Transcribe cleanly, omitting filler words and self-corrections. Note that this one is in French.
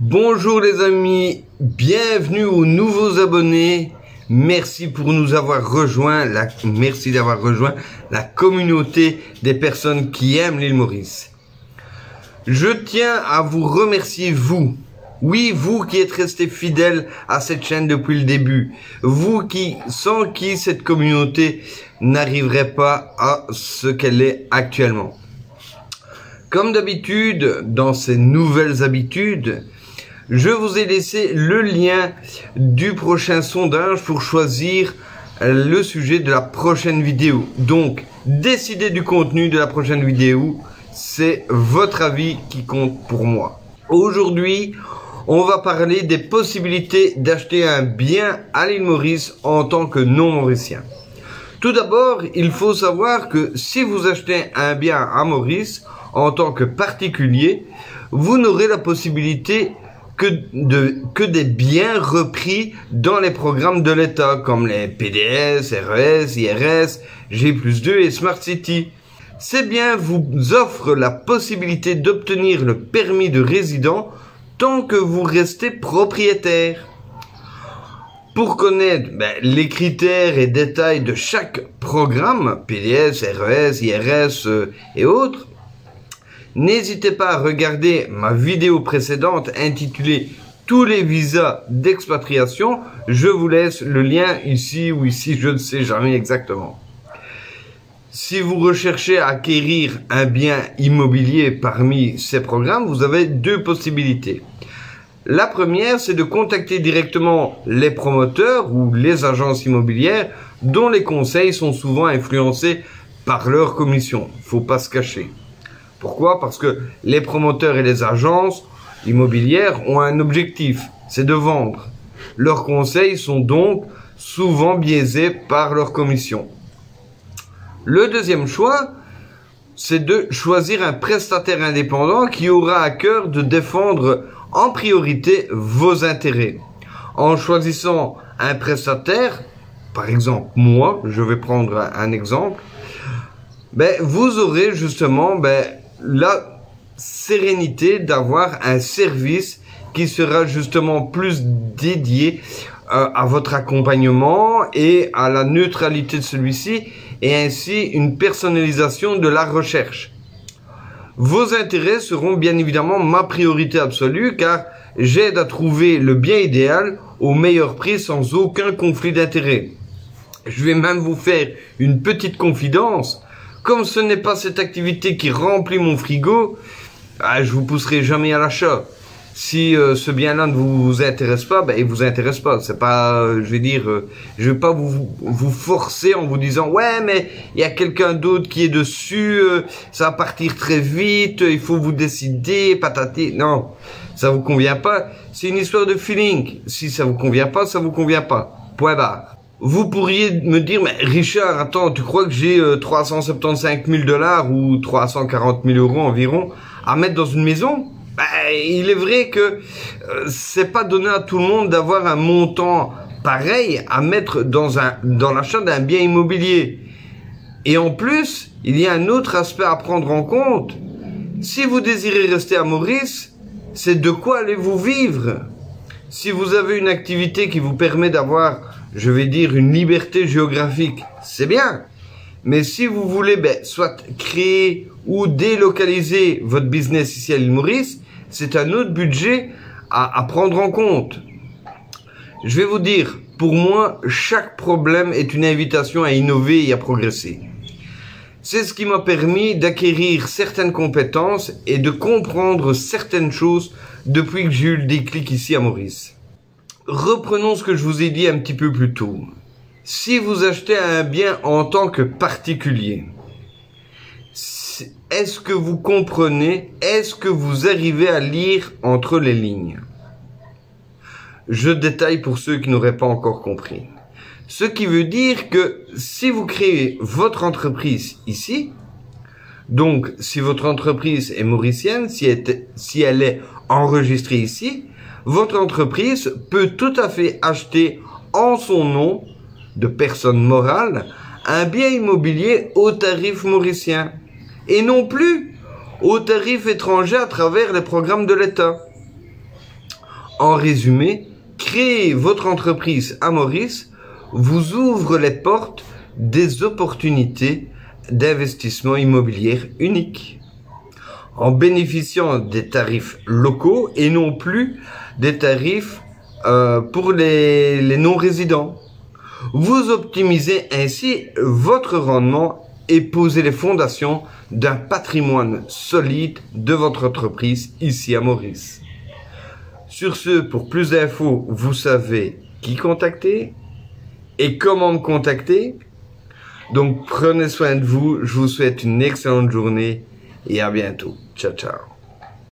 Bonjour les amis, bienvenue aux nouveaux abonnés. Merci pour nous avoir rejoint, merci d'avoir rejoint la communauté des personnes qui aiment l'île Maurice. Je tiens à vous remercier, vous. Oui, vous qui êtes restés fidèles à cette chaîne depuis le début. Vous sans qui cette communauté n'arriverait pas à ce qu'elle est actuellement. Comme d'habitude, dans ces nouvelles habitudes, je vous ai laissé le lien du prochain sondage pour choisir le sujet de la prochaine vidéo. Donc, décidez du contenu de la prochaine vidéo. C'est votre avis qui compte pour moi. Aujourd'hui, on va parler des possibilités d'acheter un bien à l'île Maurice en tant que non-mauricien. Tout d'abord, il faut savoir que si vous achetez un bien à Maurice en tant que particulier, vous n'aurez la possibilité que des biens repris dans les programmes de l'État, comme les PDS, RES, IRS, G+2 et Smart City. Ces biens vous offrent la possibilité d'obtenir le permis de résident tant que vous restez propriétaire. Pour connaître les critères et détails de chaque programme, PDS, RES, IRS et autres, n'hésitez pas à regarder ma vidéo précédente intitulée « Tous les visas d'expatriation ». Je vous laisse le lien ici ou ici, je ne sais jamais exactement. Si vous recherchez à acquérir un bien immobilier parmi ces programmes, vous avez deux possibilités. La première, c'est de contacter directement les promoteurs ou les agences immobilières dont les conseils sont souvent influencés par leur commission. Il ne faut pas se cacher. Pourquoi? Parce que les promoteurs et les agences immobilières ont un objectif, c'est de vendre. Leurs conseils sont donc souvent biaisés par leur commission. Le deuxième choix, c'est de choisir un prestataire indépendant qui aura à cœur de défendre en priorité vos intérêts. En choisissant un prestataire, par exemple moi, je vais prendre un exemple, vous aurez justement la sérénité d'avoir un service qui sera justement plus dédié à votre accompagnement et à la neutralité de celui-ci, et ainsi une personnalisation de la recherche. Vos intérêts seront bien évidemment ma priorité absolue, car j'aide à trouver le bien idéal au meilleur prix sans aucun conflit d'intérêts. Je vais même vous faire une petite confidence. Comme ce n'est pas cette activité qui remplit mon frigo, je vous pousserai jamais à l'achat. Si ce bien-là ne vous intéresse pas, il vous intéresse pas. C'est pas, je vais pas vous forcer en vous disant ouais, mais il y a quelqu'un d'autre qui est dessus, ça va partir très vite, il faut vous décider, patati. Non, ça vous convient pas. C'est une histoire de feeling. Si ça vous convient pas, ça vous convient pas. Point barre. Vous pourriez me dire, mais Richard, attends, tu crois que j'ai 375 000 $ ou 340 000 € environ à mettre dans une maison? Il est vrai que c'est pas donné à tout le monde d'avoir un montant pareil à mettre dans l'achat d'un bien immobilier. Et en plus, il y a un autre aspect à prendre en compte. Si vous désirez rester à Maurice, c'est de quoi allez-vous vivre? Si vous avez une activité qui vous permet d'avoir, je vais dire, une liberté géographique, c'est bien. Mais si vous voulez soit créer ou délocaliser votre business ici à l'île Maurice, c'est un autre budget à prendre en compte. Je vais vous dire, pour moi, chaque problème est une invitation à innover et à progresser. C'est ce qui m'a permis d'acquérir certaines compétences et de comprendre certaines choses depuis que j'ai eu le déclic ici à Maurice. Reprenons ce que je vous ai dit un petit peu plus tôt. Si vous achetez un bien en tant que particulier, est-ce que vous comprenez, est-ce que vous arrivez à lire entre les lignes? Je détaille pour ceux qui n'auraient pas encore compris. Ce qui veut dire que si vous créez votre entreprise ici, donc si votre entreprise est mauricienne, si elle est enregistrée ici, votre entreprise peut tout à fait acheter en son nom de personne morale un bien immobilier au tarif mauricien et non plus au tarif étranger à travers les programmes de l'État. En résumé, créer votre entreprise à Maurice vous ouvre les portes des opportunités d'investissement immobilier uniques. En bénéficiant des tarifs locaux et non plus des tarifs pour les non-résidents. Vous optimisez ainsi votre rendement et posez les fondations d'un patrimoine solide de votre entreprise ici à Maurice. Sur ce, pour plus d'infos, vous savez qui contacter et comment me contacter. Donc prenez soin de vous, je vous souhaite une excellente journée et à bientôt. Ciao, ciao.